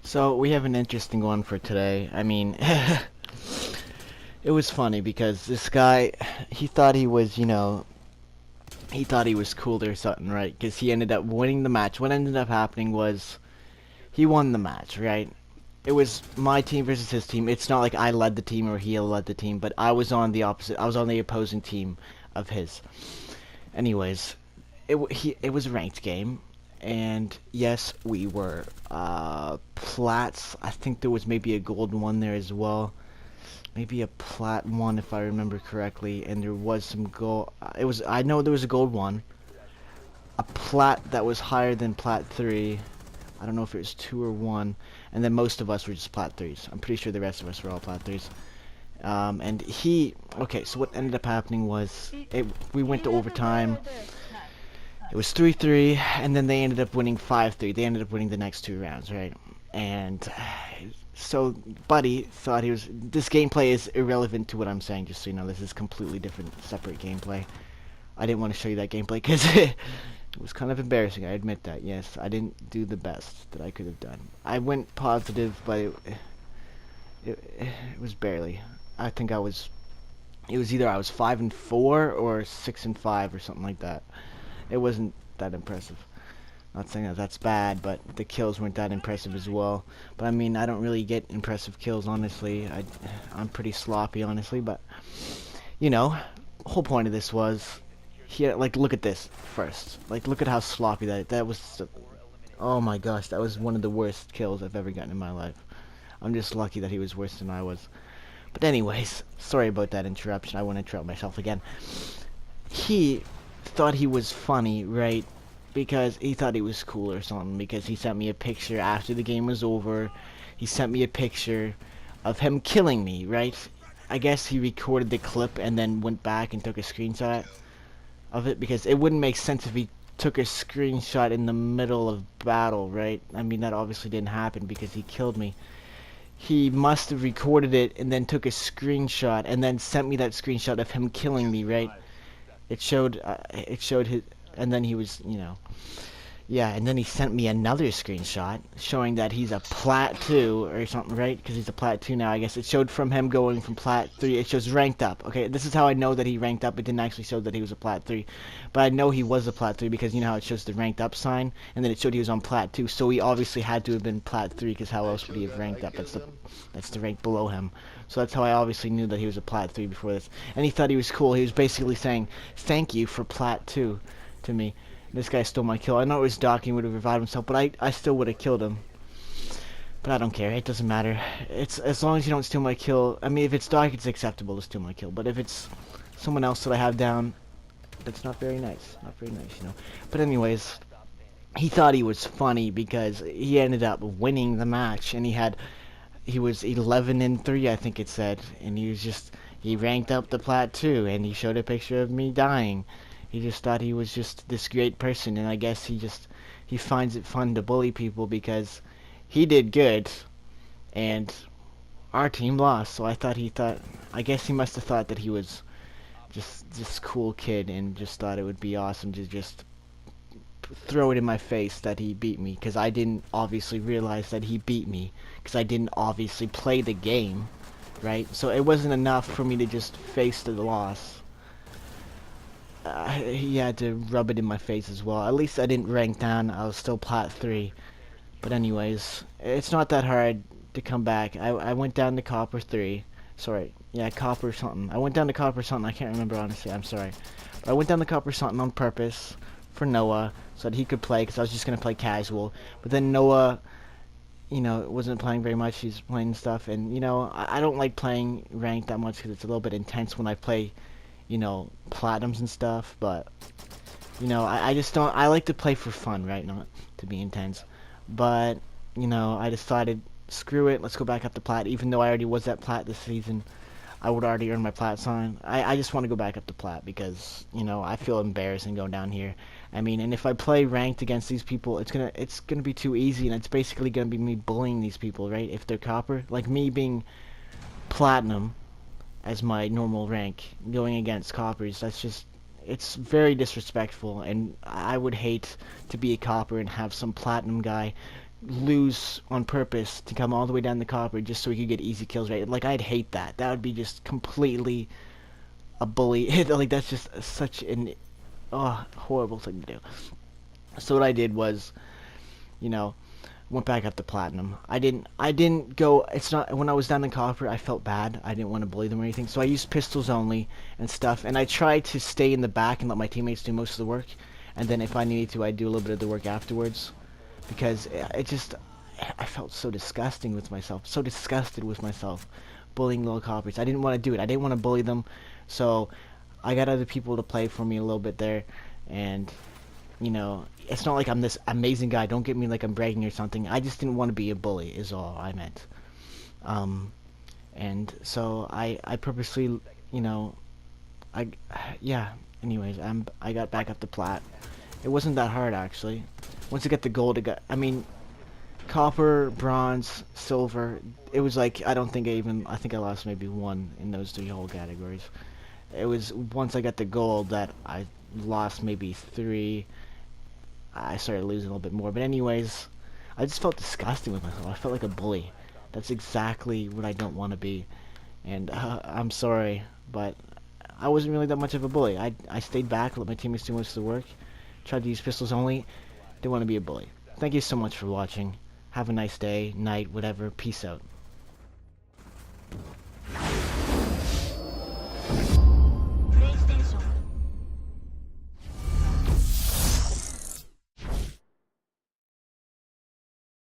So we have an interesting one for today. I mean, it was funny because this guy, he thought he was, he thought he was cool or something, right? Because he ended up winning the match. What ended up happening was he won the match, right? It was my team versus his team. It's not like I led the team or he led the team, but I was on the opposite. I was on the opposing team of his. Anyways, it was a ranked game, and yes, we were plats. I think there was maybe a gold one there as well, maybe a plat one if I remember correctly, and there was some gold. I know there was a gold one, a plat that was higher than plat 3. I don't know if it was 2 or 1, and then most of us were just plat 3s. I'm pretty sure the rest of us were all plat 3s. Okay, so what ended up happening was we went to overtime. It was 3-3, and then they ended up winning 5-3. They ended up winning the next 2 rounds, right? And so Buddy thought this gameplay is irrelevant to what I'm saying, just so you know. This is completely different, separate gameplay. I didn't want to show you that gameplay because it was kind of embarrassing. I admit that. Yes, I didn't do the best that I could have done. I went positive, but it was barely. I think it was either I was 5-4 or 6-5 or something like that. It wasn't that impressive. Not saying that that's bad, but the kills weren't that impressive as well. But I mean, I don't really get impressive kills, honestly. I'm pretty sloppy, honestly. But you know, the whole point of this was here. Like, look at this first. Like, look at how sloppy that was. Oh my gosh, that was one of the worst kills I've ever gotten in my life. I'm just lucky that he was worse than I was. But anyways, sorry about that interruption. I won't interrupt myself again. He thought he was funny, right? Because he thought he was cool or something. Because he sent me a picture after the game was over. He sent me a picture of him killing me, right? I guess he recorded the clip and then went back and took a screenshot of it. Because it wouldn't make sense if he took a screenshot in the middle of battle, right? I mean, that obviously didn't happen because he killed me. He must have recorded it and then took a screenshot and then sent me that screenshot of him killing me, right? It showed his, and then he was, yeah, and then he sent me another screenshot showing that he's a plat 2 or something, right? Because he's a plat 2 now, I guess. It showed from him going from plat 3. It shows ranked up. Okay, this is how I know that he ranked up. It didn't actually show that he was a plat 3. But I know he was a plat 3 because you know how it shows the ranked up sign? And then it showed he was on plat 2. So he obviously had to have been plat 3 because how else would he have ranked up? That's the rank below him. So that's how I obviously knew that he was a plat 3 before this. And he thought he was cool. He was basically saying, thank you for plat 2 to me. This guy stole my kill. I know it was Doc, he would have revived himself, but I still would have killed him. But I don't care. It doesn't matter. It's as long as you don't steal my kill. I mean, if it's Doc, it's acceptable to steal my kill. But if it's someone else that I have down, that's not very nice. Not very nice, you know. But anyways, he thought he was funny because he ended up winning the match, and he was 11-3, I think it said, and he ranked up the plat 2, and he showed a picture of me dying. He just thought he was just this great person, and I guess he finds it fun to bully people because he did good, and our team lost. So I guess he must have thought that he was just this cool kid, and just thought it would be awesome to just throw it in my face that he beat me, because I didn't obviously realize that he beat me, because I didn't obviously play the game, right? So it wasn't enough for me to just face the loss. He had to rub it in my face as well. At least I didn't rank down. I was still plat 3. But anyways, it's not that hard to come back. I went down to copper 3. Sorry. Yeah, copper something. I went down to copper something. I can't remember, honestly. I'm sorry. But I went down to copper something on purpose for Noah so that he could play, because I was just going to play casual. But then Noah, wasn't playing very much. He's playing stuff. And, I don't like playing ranked that much because it's a little bit intense when I play platinums and stuff, but I just don't. I like to play for fun, right? Not to be intense. But I decided, screw it, let's go back up to plat. Even though I already was at plat this season, I would already earn my plat sign. I just want to go back up to plat because I feel embarrassing going down here. I mean, and if I play ranked against these people, it's gonna be too easy, and it's basically gonna be me bullying these people, right? If they're copper, like me being platinum as my normal rank going against coppers, it's very disrespectful, and I would hate to be a copper and have some platinum guy lose on purpose to come all the way down the copper just so he could get easy kills, right? Like, I'd hate that. That would be just completely a bully. Like, that's just such an horrible thing to do. So what I did was, you know, went back up to platinum. I didn't go. It's not when I was down in copper. I felt bad. I didn't want to bully them or anything. So I used pistols only and stuff. And I tried to stay in the back and let my teammates do most of the work. And then if I needed to, I'd do a little bit of the work afterwards. Because it just, I felt so disgusting with myself. So disgusted with myself, bullying little coppers. I didn't want to do it. I didn't want to bully them. So I got other people to play for me a little bit there, and you know, it's not like I'm this amazing guy. Don't get me like I'm bragging or something. I just didn't want to be a bully is all I meant. And so I purposely, you know, yeah. Anyways, I got back up to plat. It wasn't that hard actually. Once I got the gold, I mean, copper, bronze, silver. It was like I think I lost maybe one in those three whole categories. It was once I got the gold that I lost maybe three. I started losing a little bit more. But anyways, I just felt disgusting with myself. I felt like a bully. That's exactly what I don't want to be. And I'm sorry, but I wasn't really that much of a bully. I stayed back, let my teammates do most of the work. Tried to use pistols only. Didn't want to be a bully. Thank you so much for watching. Have a nice day, night, whatever. Peace out.